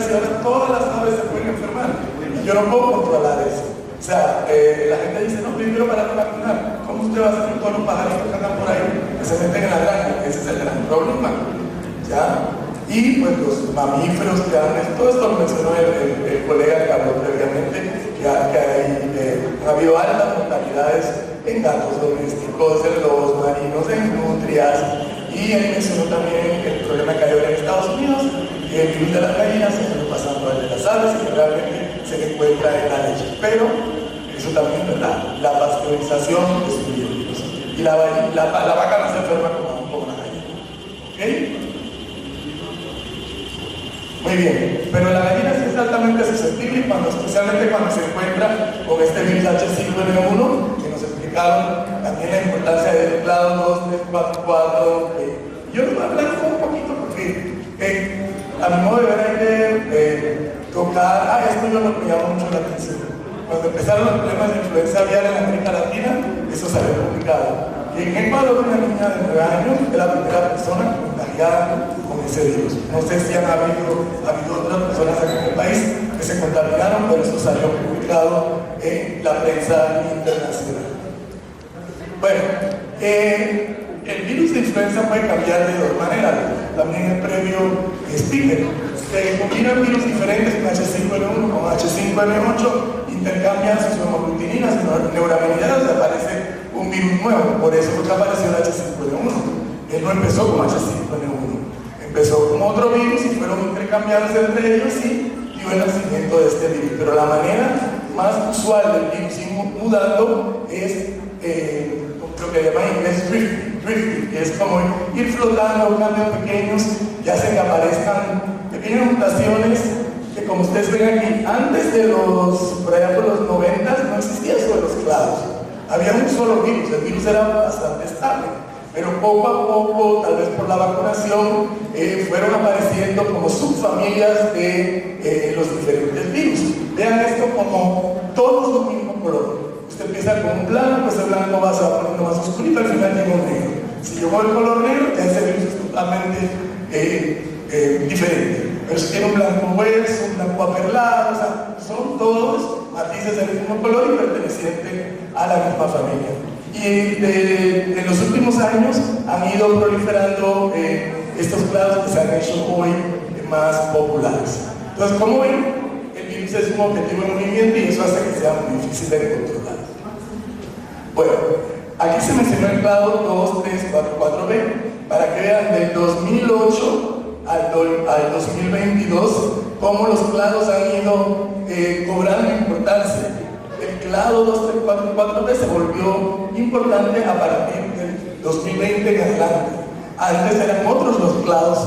y ahora todas las aves se pueden enfermar. Y yo no puedo controlar eso. O sea, la gente dice, no, primero para no vacunar. ¿Cómo usted va a hacer con todos los pajaritos que andan por ahí, que se meten en la granja? Ese es el gran problema. ¿Ya? Y pues los mamíferos que han, todo esto lo mencionó el colega Carlos previamente, que ha habido altas mortalidades en gatos domésticos, en lobos marinos, en nutrias, y él mencionó también el problema que hay ahora en Estados Unidos, que el virus de las gallinas se está pasando al de las aves y que realmente se encuentra en la leche. Pero eso también es verdad, la pasteurización es un virus, y la vaca no se enferma como la gallina. ¿Ok? Muy bien, pero la gallina sí es altamente susceptible, especialmente cuando se encuentra con este virus H5N1, que nos explicaron también la importancia del clado 2, 3, 4, 4. Yo les voy a hablar un poquito porque a mi modo de ver hay que tocar, esto yo me llamó mucho la atención. Cuando empezaron los problemas de influenza aviar en América Latina, eso salió publicado. Y en Ecuador, una niña de 9 años es la primera persona contagiada con ese virus. No sé si han habido otras personas aquí en el país que se contaminaron, pero eso salió publicado en la prensa internacional. Bueno, el virus de influenza puede cambiar de dos maneras. También el previo speaker. Se combinan virus diferentes con H5N1 con H5N8, intercambian sus hemoglutininas y neuraminidades y aparece un virus nuevo. Por eso fue que apareció el H5N1. Él no empezó con H5N1, empezó con otro virus y fueron intercambiándose entre ellos y dio el nacimiento de este virus. Pero la manera más usual del virus ir mudando es lo que llaman en inglés drifting, que es como ir flotando, cambios pequeños, y hacen que aparezcan pequeñas mutaciones que, como ustedes ven aquí, antes de por allá por los 90 no existía eso de los clados. Había un solo virus, el virus era bastante estable, pero poco a poco, tal vez por la vacunación, fueron apareciendo como subfamilias de los diferentes virus. Vean esto como todos los mismo color. Usted empieza con un blanco, ese blanco se va poniendo más oscuro y al final llega un negro. Si llegó el color negro, ya ese virus es totalmente diferente. Pero si tiene un blanco hueso, un blanco aperlado, o sea, son todos matices del mismo color y pertenecientes a la misma familia. Y en los últimos años han ido proliferando estos clados que se han hecho hoy más populares. Entonces, como ven, el virus es un objetivo de movimiento y eso hace que sea muy difícil de controlar. Bueno, aquí se mencionó el clado 23444B para que vean del 2008 al 2022 cómo los clados han ido cobrando importancia. El clado 23444B se volvió importante a partir del 2020 en adelante. Antes eran otros los clados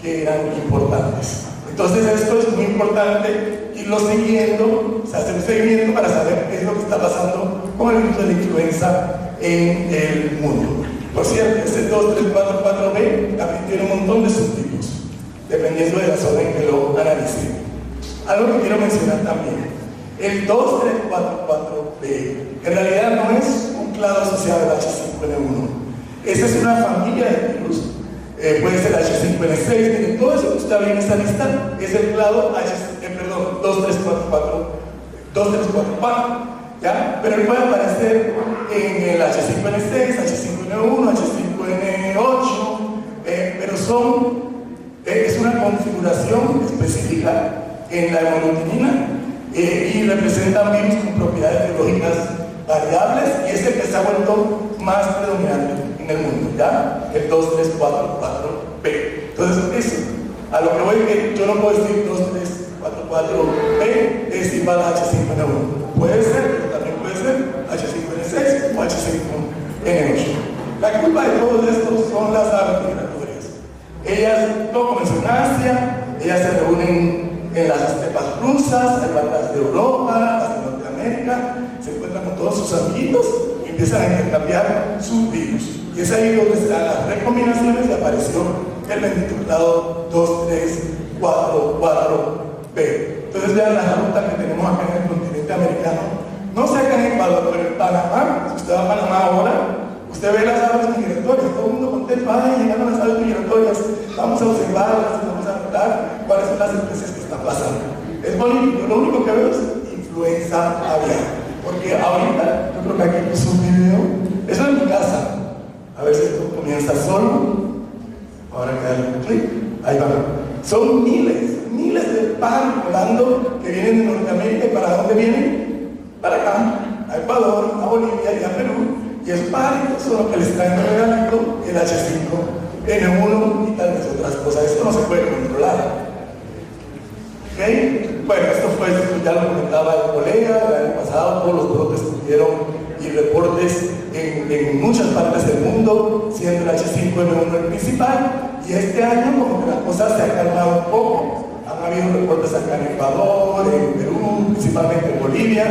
que eran importantes. Entonces esto es muy importante irlo siguiendo, o sea, hacer un seguimiento para saber qué es lo que está pasando con el virus de la influenza en el mundo. Por cierto, ese 23444B también tiene un montón de subtipos, dependiendo de la zona en que lo analicen. Algo que quiero mencionar también, el 23444B en realidad no es un clado asociado al H5N1. Esa es una familia de virus. Puede ser H5N6, todo eso que usted ve en esta lista es el clado 23444, ¿ya? Pero él puede aparecer en el H5N6, H5N1, H5N8, pero es una configuración específica en la hemoglutinina y representan virus con propiedades biológicas variables y es el que se ha vuelto más predominante en el mundo, ¿ya? El 23444B. Entonces, eso, a lo que voy que yo no puedo decir 23444B es igual a H5N1. Puede ser, pero también puede ser H5N6 o H5N8. La culpa de todos estos son las aves migratorias. Ellas, como comenzó en Asia, ellas se reúnen en las estepas rusas, en las de Europa, las de Norteamérica, se encuentran con todos sus amiguitos y empiezan a intercambiar sus virus. Y es ahí donde se dan las recombinaciones y apareció el bendito clado 23444B. Entonces vean la ruta que tenemos acá en el continente americano. No sé acá en Ecuador, pero en Panamá, si usted va a Panamá ahora, usted ve las aves migratorias, todo el mundo contento, llegaron las aves migratorias, vamos a observarlas, vamos a notar cuáles son las especies que está pasando. Es bonito, yo lo único que veo es influenza aviar. Porque ahorita, yo creo que aquí puse un video, eso es en mi casa. A ver si esto comienza solo. Ahora que darle un clic, ahí va. Son miles de pájaros volando que vienen de Norteamérica. ¿Y para dónde vienen? Para acá, a Ecuador, a Bolivia y a Perú. Y esos pájaros son los que les traen el regalito, el H5N1 y tal vez otras cosas. Esto no se puede controlar. ¿Okay? Bueno, esto fue, ya lo comentaba el colega, el año pasado todos los brotes que tuvieron y reportes en muchas partes del mundo, siendo el H5N1 el principal, y este año como que la cosa se ha calmado un poco. Han habido reportes acá en Ecuador, en Perú, principalmente en Bolivia.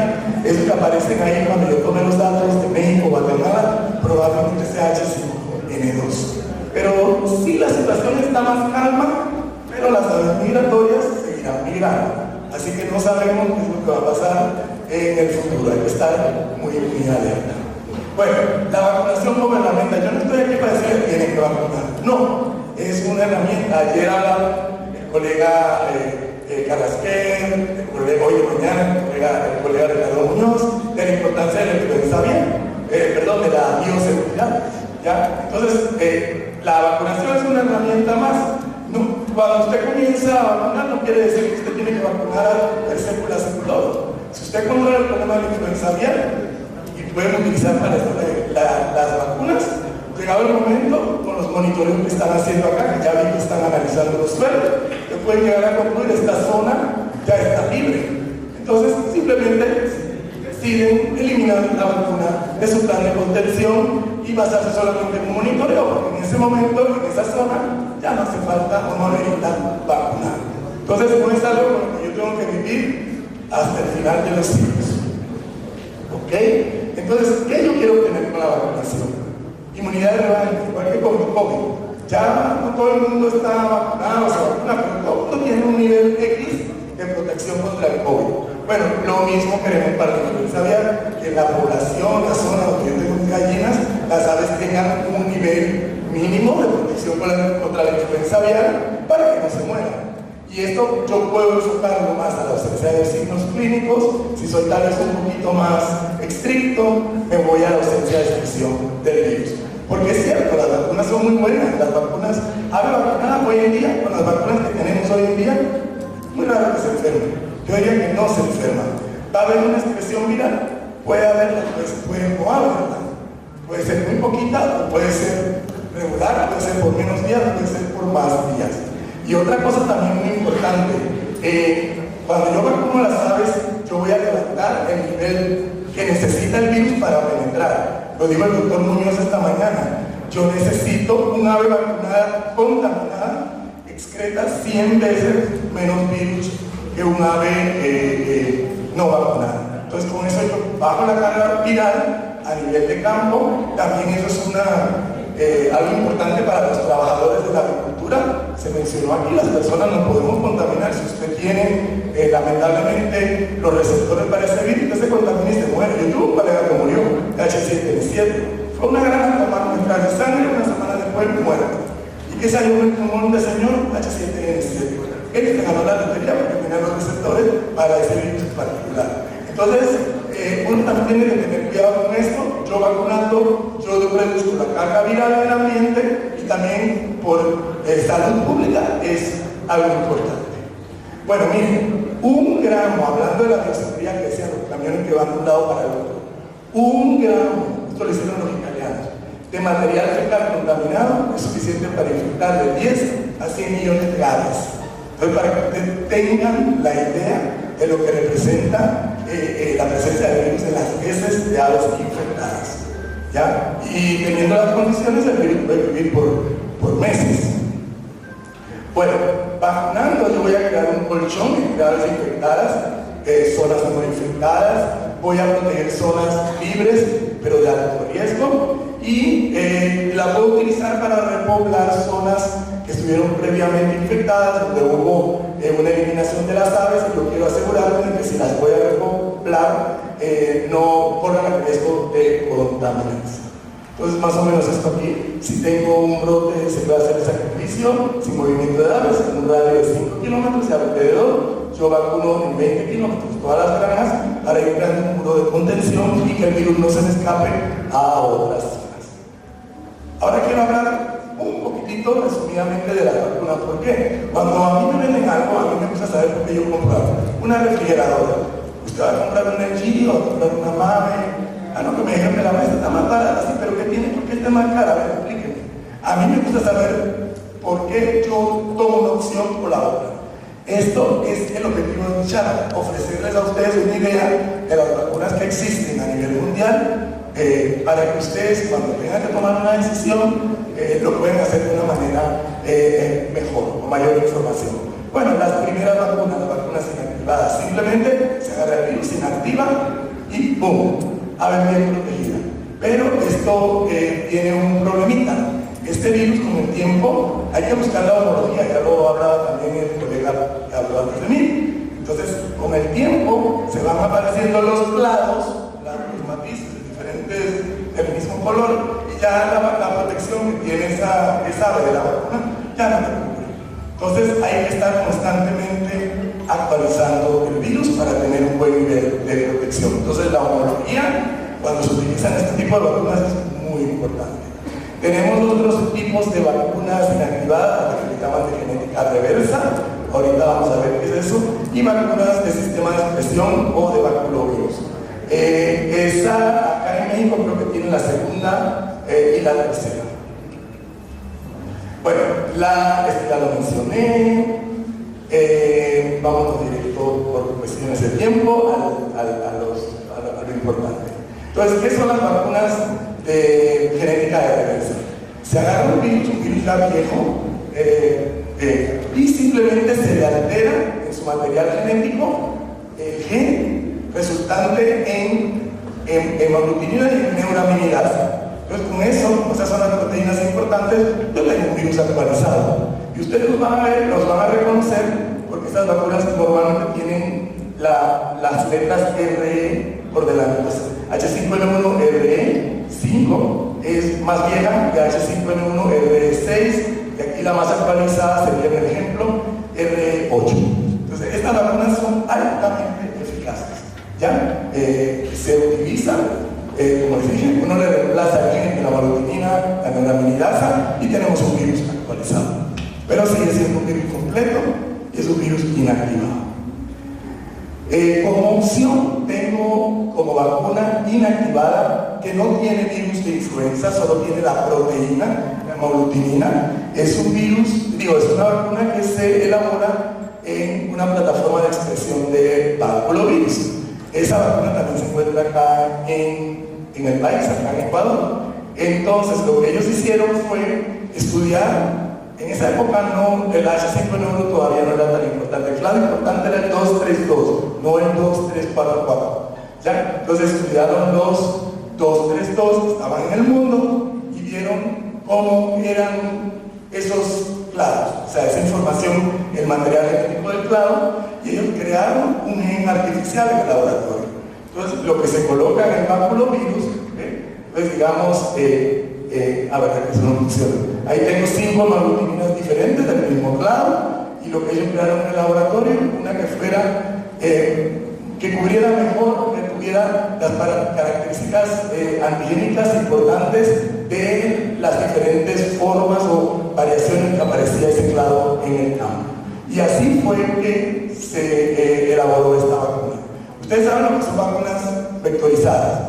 Esos que aparecen ahí cuando yo tomé los datos de México, Guatemala, probablemente sea H5N2. Pero sí, la situación está más calma, pero las aves migratorias seguirán migrando. Así que no sabemos qué es lo que va a pasar en el futuro. Hay que estar muy alerta. Bueno, la vacunación gubernamental. Yo no estoy aquí para decir que tienen que vacunar. No, es una herramienta. Ayer hablaba el colega Carrasquel, hoy de mañana el colega Ricardo Muñoz, de la importancia de la influenza aviar, de la bioseguridad. ¿Ya? Entonces, la vacunación es una herramienta más. No, cuando usted comienza a vacunar, no quiere decir que usted tiene que vacunar al sécula secular. Si usted controla el problema de la influenza aviar y pueden utilizar para esto las vacunas, llegado el momento, con los monitoreos que están haciendo acá, que ya vi que están analizando los suelos, que pueden llegar a concluir esta zona ya está libre. Entonces, simplemente deciden eliminar la vacuna de su plan de contención y basarse solamente en un monitoreo, porque en ese momento, en esa zona, ya no hace falta o no necesitan vacunar. Entonces, no es algo con lo que yo tengo que vivir hasta el final de los siglos. ¿Ok? Entonces, ¿qué yo quiero obtener con la vacunación? Inmunidad de rebaño, igual que con el COVID. Ya no todo el mundo está vacunado, se vacuna, pero todo el mundo tiene un nivel X de protección contra el COVID. Bueno, lo mismo queremos para la influenza aviar, que la población, la zona donde yo tengo gallinas, las aves tengan un nivel mínimo de protección contra la influenza aviar para que no se mueran. Y esto yo puedo enfocarlo más a la ausencia de signos clínicos. Si soy tal vez un poquito más estricto, me voy a la ausencia de expresión del virus. Porque es cierto, las vacunas son muy buenas. Las vacunas, ave vacunada hoy en día, con las vacunas que tenemos hoy en día, muy raro que se enfermen. Yo diría que no se enferman. Va a haber una expresión viral, puede haberla, puede no haberla. Puede ser muy poquita, puede ser regular, puede ser por menos días, puede ser por más días. Y otra cosa también muy importante, cuando yo vacuno a las aves, yo voy a levantar el nivel que necesita el virus para penetrar. Lo dijo el doctor Muñoz esta mañana. Yo necesito un ave vacunada contaminada, excreta 100 veces menos virus que un ave no vacunada. Entonces con eso yo bajo la carga viral a nivel de campo. También eso es algo importante para los trabajadores de la agricultura. Se mencionó aquí, las personas no podemos contaminar. Si usted tiene lamentablemente los receptores para ese virus, usted se contamina y se muere. Yo tuve un colega que murió de H7N7. Fue una gran muestra de sangre, una semana después muerto. ¿Y qué salió un pulmón de señor? H7N7. Él se ganó la lotería porque tenía los receptores para ese virus en particular. Entonces, uno también tiene que tener cuidado con esto. Yo vacunando, yo reduzco la carga viral del ambiente y también por salud pública es algo importante. Bueno, miren, 1 gramo, hablando de la bioseguridad que decían los camiones que van de un lado para el otro, 1 gramo, esto lo hicieron los italianos, de material fecal contaminado es suficiente para infectar de 10 a 100 millones de aves. Entonces, para que ustedes tengan la idea de lo que representa la presencia de virus en las heces de aves infectadas, ¿ya? Y teniendo las condiciones, el virus puede vivir por meses. Bueno, vacunando yo voy a crear un colchón de aves infectadas, zonas no infectadas, voy a proteger zonas libres, pero de alto riesgo, y la puedo utilizar para repoblar zonas que estuvieron previamente infectadas, donde hubo una eliminación de las aves, y yo quiero asegurarme de que si las voy a repoblar, no corran el riesgo de contaminación. Entonces, más o menos esto aquí, si tengo un brote, se puede hacer el sacrificio sin movimiento de aves, en un radio de 5 kilómetros y alrededor yo vacuno en 20 kilómetros todas las granjas para ir creando un muro de contención y que el virus no se me escape a otras zonas. Ahora quiero hablar un poquitito resumidamente de las vacunas. ¿Por qué? Cuando a mí me venden algo, a mí me gusta saber por qué yo compro algo. Una refrigeradora. Usted va a comprar una LG o va a comprar una Mave. No, que me dijeron que la maestra está más barata, sí, pero ¿qué tiene? ¿Por qué está más cara? A ver, explíquenme. A mí me gusta saber por qué yo tomo una opción o la otra. Esto es el objetivo de mi charla, ofrecerles a ustedes una idea de las vacunas que existen a nivel mundial para que ustedes, cuando tengan que tomar una decisión, lo puedan hacer de una manera mejor, con mayor información. Bueno, las primeras vacunas, las vacunas inactivadas, simplemente se agarra el virus, se inactiva y ¡pum! Ave bien protegida. Pero esto tiene un problemita. Este virus, con el tiempo, hay que buscar la homología, ya lo hablaba también el colega que habló antes de mí. Entonces, con el tiempo, se van apareciendo los clados, los matices diferentes del mismo color, y ya la protección que tiene esa ave de la vacuna ya no te cubre. Entonces, hay que estar constantemente actualizando el virus para tener un buen nivel de protección. Entonces, la homología, cuando se utilizan este tipo de vacunas, es muy importante. Tenemos otros tipos de vacunas inactivadas, que se llaman de genética reversa. Ahorita vamos a ver qué es eso. Y vacunas de sistema de expresión o de baculovirus. Esa acá en México creo que tiene la segunda y la tercera. Bueno, ya lo mencioné. Vamos directo por cuestiones de tiempo a lo importante. Entonces, ¿qué son las vacunas de genética de reversa? Se agarra un virus ya viejo, y simplemente se le altera en su material genético el gen resultante en hemaglutinina y en neuraminidasa. Entonces, con eso, esas son las proteínas importantes, yo tengo un virus actualizado. Y ustedes los van a ver, los van a reconocer, porque estas vacunas normalmente tienen las letras RE por delante. H5N1 RE5 es más vieja que H5N1 RE6, y aquí la más actualizada sería, por ejemplo, RE8. Entonces, estas vacunas son altamente eficaces. ¿Ya? Se utilizan, como les dije, uno le reemplaza el gen de la hemaglutinina, la neuraminidasa, y tenemos un virus actualizado. Pero sigue siendo un virus completo y es un virus inactivado. Como opción tengo como vacuna inactivada que no tiene virus de influenza, solo tiene la proteína, la hemaglutinina. Es un virus, es una vacuna que se elabora en una plataforma de expresión de baculovirus. Esa vacuna también se encuentra acá en el país, acá en Ecuador. Entonces, lo que ellos hicieron fue estudiar. En esa época el H5N1 todavía no era tan importante. El clado importante era el 232, no el 2344. ¿Ya? Entonces estudiaron los 232 que estaban en el mundo y vieron cómo eran esos clados, o sea, esa información, el material genético del clado, y ellos crearon un gen artificial en el laboratorio. Entonces, lo que se coloca en el baculovirus, pues digamos, a ver, que eso no funciona. Ahí tengo 5 hemoglobininas diferentes del mismo clado, y lo que ellos crearon en el laboratorio, una que fuera, que cubriera mejor, que tuviera las características antigénicas importantes de las diferentes formas o variaciones que aparecía ese clado en el campo. Y así fue que se elaboró esta vacuna. Ustedes saben lo que son vacunas vectorizadas.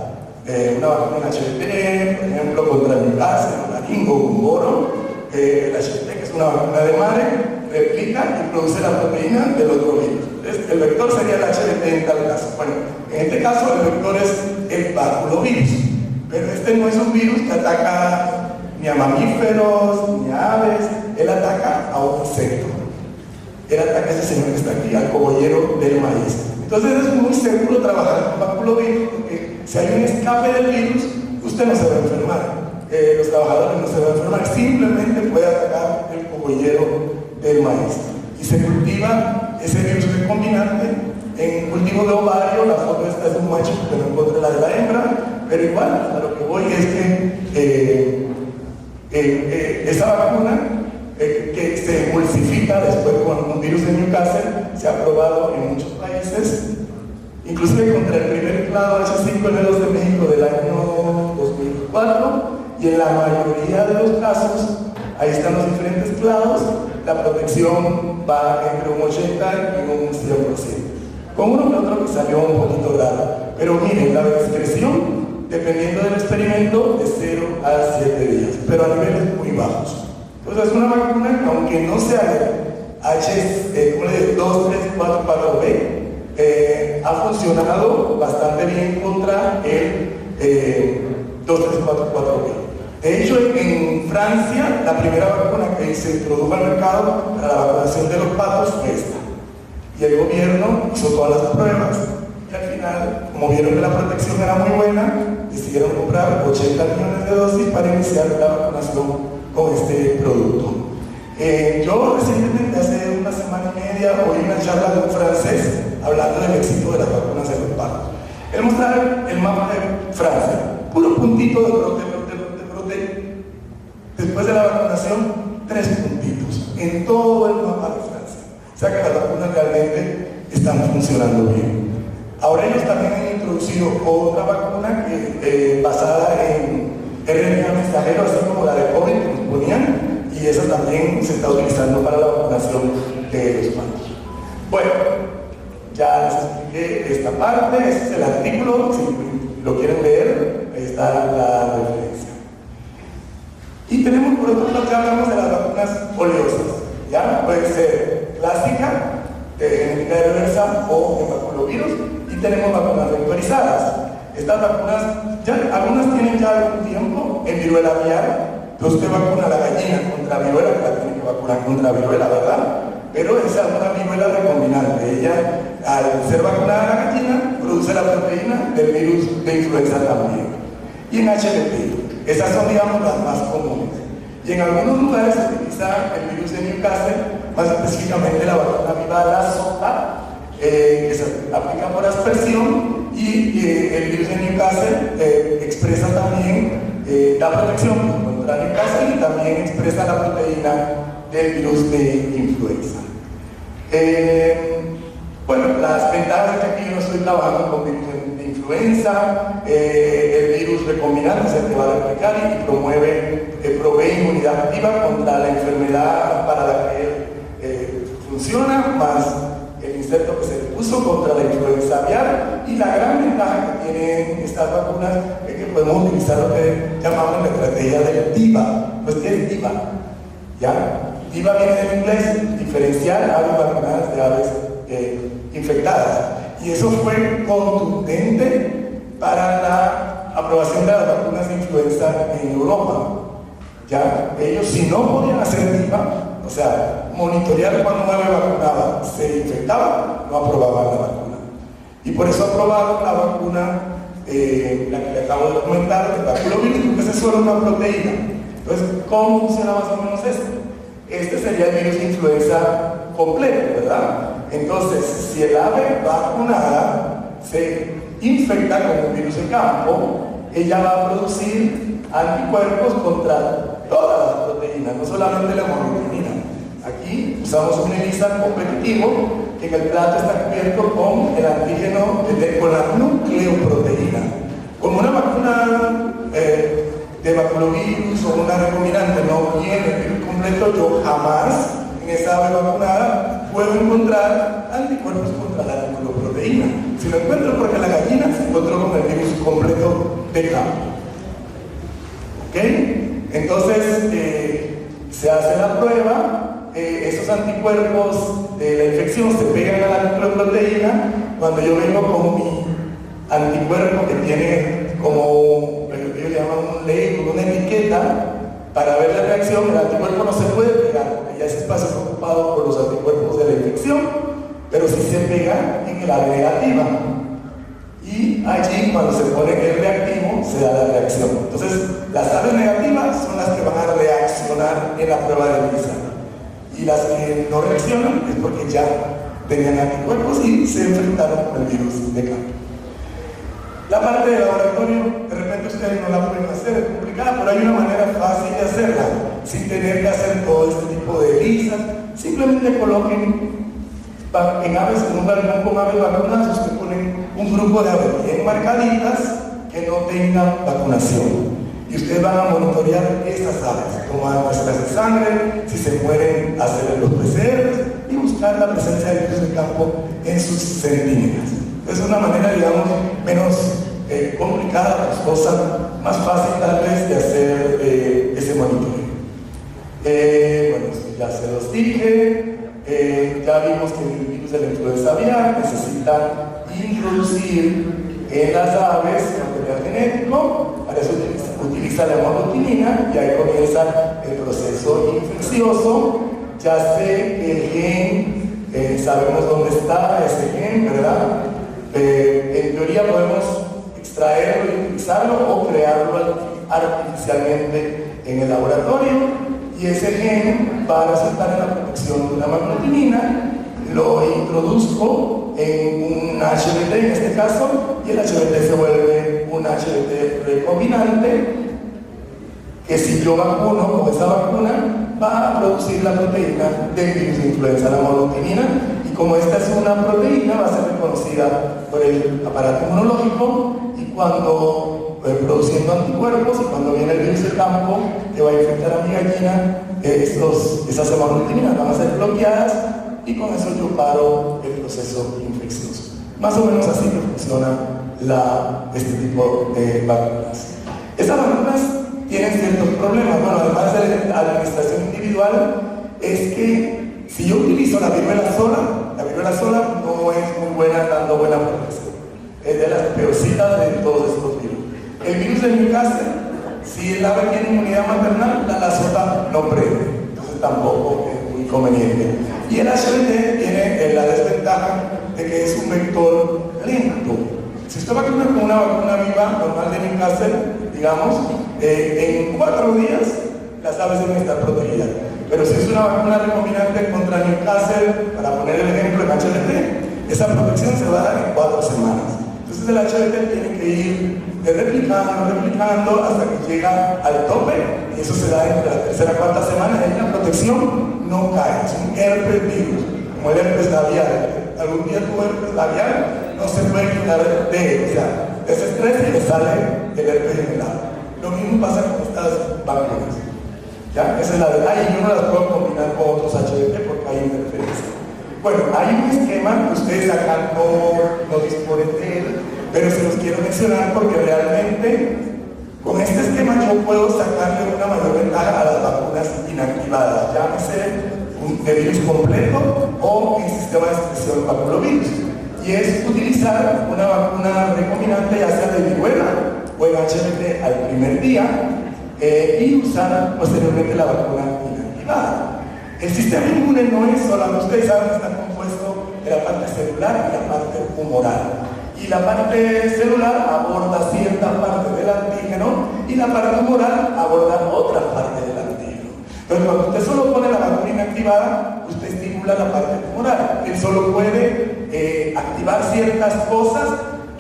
Una vacuna HPV, por ejemplo, contra el Newcastle, laringo, boro. El HPV, que es una vacuna de madre, replica y produce la proteína del otro virus. Entonces, el vector sería el HPV en tal caso. Bueno, en este caso el vector es el baculovirus, pero este no es un virus que ataca ni a mamíferos, ni a aves, él ataca a un insecto. Él ataca a ese señor que está aquí, al cogollero del maíz. Entonces es muy seguro trabajar con baculovirus, porque si hay un escape del virus, usted no se va a enfermar. Los trabajadores no se van a enfermar, simplemente puede atacar el cogollero del maíz. Y se cultiva ese virus recombinante en cultivo de ovario. La foto esta es de un macho porque no encontré la de la hembra, pero igual, a lo que voy es que Esa vacuna que se emulsifica después con un virus de Newcastle se ha probado en muchos países, inclusive contra el primer clado H5N2 de México del año 2004, y en la mayoría de los casos, ahí están los diferentes clados, la protección va entre un 80 y un 100%. Con uno que otro que salió un poquito raro, pero miren, la discreción dependiendo del experimento, de 0 a 7 días, pero a niveles muy bajos. Entonces es una vacuna que aunque no sea H234B, ha funcionado bastante bien contra el 2344B. De hecho, en Francia, la primera vacuna que se introdujo al mercado para la vacunación de los patos fue esta. Y el gobierno hizo todas las pruebas. Y al final, como vieron que la protección era muy buena, decidieron comprar 80 millones de dosis para iniciar la vacunación con este producto. Yo recientemente, hace una semana y media, oí una charla de un francés hablando del éxito de las vacunas de los patos. Él mostraba el mapa de Francia, puro puntito de brote. Después de la vacunación, 3 puntitos en todo el mapa de Francia. O sea que las vacunas realmente están funcionando bien. Ahora ellos también han introducido otra vacuna basada en RNA mensajero, así como la de COVID que nos ponían, y esa también se está utilizando para la vacunación de los patos. Bueno, ya les expliqué esta parte, este es el artículo, si lo quieren leer, ahí está la referencia. Y tenemos, por ejemplo, ya hablamos de las vacunas oleosas, ¿ya? Puede ser clásica, de genética reversa o de maculovirus, y tenemos vacunas vectorizadas. Estas vacunas, algunas tienen ya algún tiempo en viruela aviar. Entonces usted vacuna a la gallina contra viruela, que la tiene que vacunar contra viruela, ¿verdad? Pero esa es una viruela recombinante. Ella, al ser vacunada a la gallina, produce la proteína del virus de influenza también. Y en HPV, esas son, digamos, las más comunes. Y en algunos lugares se utiliza el virus de Newcastle, más específicamente la vacuna viva la SOTA, que se aplica por aspersión, y el virus de Newcastle expresa también, da protección contra Newcastle y también expresa la proteína del virus de influenza. Bueno, las ventajas es que aquí yo estoy trabajando con virus de influenza, el virus recombinante se te va a replicar y provee inmunidad activa contra la enfermedad para la que funciona, más el inserto que se le puso contra la influenza aviar. Y la gran ventaja que tienen estas vacunas es que podemos utilizar lo que llamamos la estrategia del DIVA. Pues ¿qué es DIVA? ¿Ya? DIVA viene del inglés, diferenciar aves vacunadas de aves infectadas. Y eso fue contundente para la aprobación de las vacunas de influenza en Europa. ¿Ya? Ellos, si no podían hacer DIVA, o sea, monitorear cuando una ave vacunada se infectaba, no aprobaban la vacuna. Y por eso aprobaron la vacuna, la que le acabo de comentar, el maculovirus, porque esa es solo una proteína. Entonces, ¿cómo funciona más o menos esto? Este sería el virus de influenza completo, ¿verdad? Entonces, si el ave vacunada se infecta con un virus de campo, ella va a producir anticuerpos contra todas las proteínas, no solamente la monoglobina. Aquí usamos un ELISA competitivo que en el plato está cubierto con el antígeno, con la nucleoproteína. Como una vacuna de maculovirus o una recombinante no tiene el virus completo, yo jamás en esa ave vacunada puedo encontrar anticuerpos contra la nucleoproteína. Si lo encuentro porque la gallina se encontró con el virus completo de campo. ¿Ok? Entonces, se hace la prueba, esos anticuerpos de la infección se pegan a la nucleoproteína. Cuando yo vengo con mi anticuerpo que tiene como, ellos llaman un label, una etiqueta, para ver la reacción, el anticuerpo no se puede pegar, porque ya ese espacio es ocupado por los anticuerpos de la infección, pero sí se pega en el área negativa. Y allí, cuando se pone el reactivo, se da la reacción. Entonces, las aves negativas son las que van a reaccionar en la prueba de ELISA. Y las que no reaccionan es porque ya tenían anticuerpos y se enfrentaron con el virus de campo. La parte de laboratorio, de repente ustedes no la pueden hacer, es complicada, pero hay una manera fácil de hacerla sin tener que hacer todo este tipo de listas. Simplemente coloquen en aves, en un galpón con aves vacunadas, usted pone un grupo de aves bien marcaditas que no tengan vacunación. Y ustedes van a monitorear estas aves, tomar muestras de sangre, si se mueren, hacer los PCRs y buscar la presencia de virus de campo en sus centímetros. Es una manera, digamos, menos complicada, costosa, más fácil tal vez de hacer ese monitoreo. Bueno, ya se los dije. Ya vimos que el virus de la influenza aviar necesita introducir en las aves material genético. Para eso utiliza la hemaglutinina y ahí comienza el proceso infeccioso. Ya sé que el gen, sabemos dónde está ese gen, ¿verdad? En teoría podemos extraerlo y utilizarlo o crearlo artificialmente en el laboratorio. Y ese gen va a resultar en la producción de la hemaglutinina. Lo introduzco en un HBT en este caso, y el HBT se vuelve un HBT recombinante que, si yo vacuno con esa vacuna, va a producir la proteína del virus de influenza, la hemaglutinina, y como esta es una proteína, va a ser reconocida por el aparato inmunológico, y cuando produciendo anticuerpos, y cuando viene el virus de campo que va a infectar a mi gallina, esas hemoglutininas van a ser bloqueadas, y con eso yo paro el proceso infeccioso. Más o menos así que funciona este tipo de vacunas. Estas vacunas tienen ciertos problemas. Bueno, además de la administración individual, es que si yo utilizo la viruela sola no es muy buena, dando buena protección. Es de las peorcitas de todos estos virus. El virus de Newcastle, si el ave tiene inmunidad maternal, la sota no prende, entonces tampoco es muy conveniente. Y el HBT tiene la desventaja de que es un vector lento. Si usted vacuna con una vacuna viva normal de Newcastle, digamos, en 4 días las aves deben estar protegidas. Pero si es una vacuna recombinante contra Newcastle, para poner el ejemplo en HBT, esa protección se va a dar en 4 semanas. Entonces el HBT tiene que ir replicando hasta que llega al tope, y eso se da entre la tercera y cuarta semana, y la protección no cae. Es un herpes virus, como el herpes labial. Algún día tu herpes labial no se puede quitar de él, o sea, ese estrés y le sale el herpes en el labio. Lo mismo pasa con estas vacunas. ¿Ya? Esa es la verdad, y yo no las puedo combinar con otros HBT porque hay interferencia. Bueno, hay un esquema que ustedes acá no disponen de él, pero se los quiero mencionar porque realmente con este esquema yo puedo sacarle una mayor ventaja a las vacunas inactivadas, llámese de virus completo o en sistema de expresión baculovirus. Y es utilizar una vacuna recombinante, ya sea de viruela o en HBT al primer día, y usar posteriormente la vacuna inactivada. El sistema inmune no es solamente, ustedes saben, está compuesto de la parte celular y la parte humoral. Y la parte celular aborda cierta parte del antígeno, y la parte humoral aborda otra parte del antígeno. Entonces, cuando usted solo pone la vacuna inactivada, usted estimula la parte humoral. Él solo puede activar ciertas cosas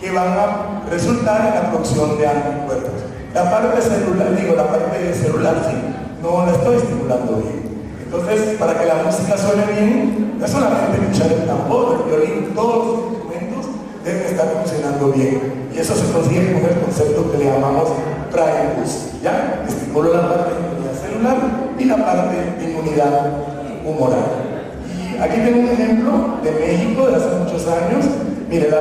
que van a resultar en la producción de anticuerpos. La parte celular, sí, no la estoy estimulando bien. Entonces, para que la música suene bien, no es solamente escuchar el tambor, el violín, todos los instrumentos deben estar funcionando bien. Y eso se consigue con el concepto que le llamamos primus, ¿ya? Estimulo la parte de inmunidad celular y la parte de inmunidad humoral. Y aquí tengo un ejemplo de México de hace muchos años. Mire, el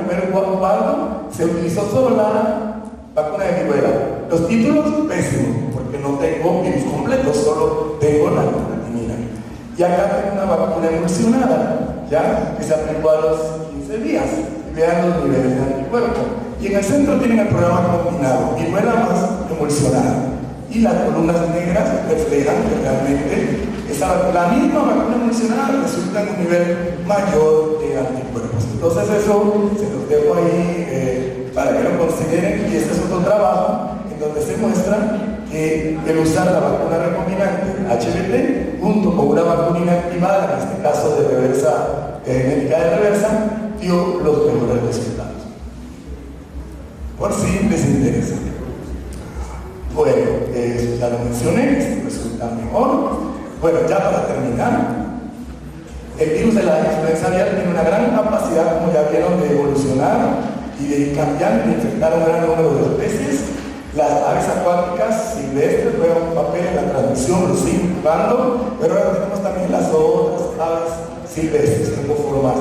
primer cuadro se utilizó solo la vacuna de viruela. Los títulos, pésimos, porque no tengo virus completo, solo tengo la hemaglutinina. Y acá tengo una vacuna emulsionada, ¿ya? Que se aplicó a los 15 días. Y vean los niveles de anticuerpo. Y en el centro tienen el programa combinado, viruela más emulsionada. Y las columnas negras reflejan que realmente la misma vacuna emulsionada resulta en un nivel mayor de anticuerpos. Entonces eso se los dejo ahí para que lo consideren, y este es otro trabajo en donde se muestra que el usar la vacuna recombinante HBT junto con una vacuna inactivada, en este caso de reversa, genética de reversa, dio los mejores resultados. Por si les interesa. Bueno, ya lo mencioné, este resulta mejor. Bueno, ya para terminar, el virus de la influenza aviar tiene una gran capacidad, como ya vieron, de evolucionar y de ir cambiando y infectar un gran número de especies. Las aves acuáticas silvestres juegan un papel en la transmisión, lo siguen jugando, pero ahora tenemos también las otras aves silvestres, tengo formas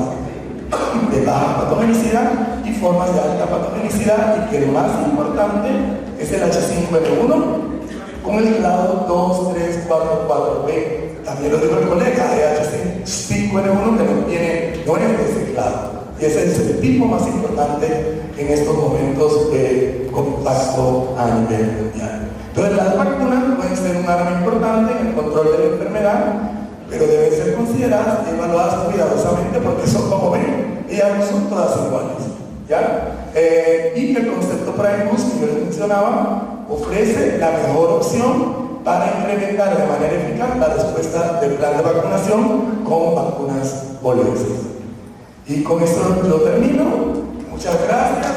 de baja patogenicidad y formas de alta patogenicidad, y que el más importante es el H5N1 con el clado 2344B. También lo dijo el colega de H5N1 que no es de ese clado. Y ese es el tipo más importante en estos momentos de contacto a nivel mundial. Entonces, las vacunas pueden ser un arma importante en el control de la enfermedad, pero deben ser consideradas y evaluadas cuidadosamente, porque son, como ven, ellas no son todas iguales, ¿ya? Y que el concepto Primus, que yo les mencionaba, ofrece la mejor opción para implementar de manera eficaz la respuesta del plan de vacunación con vacunas poliomielitis. Y con esto yo termino. Muchas gracias.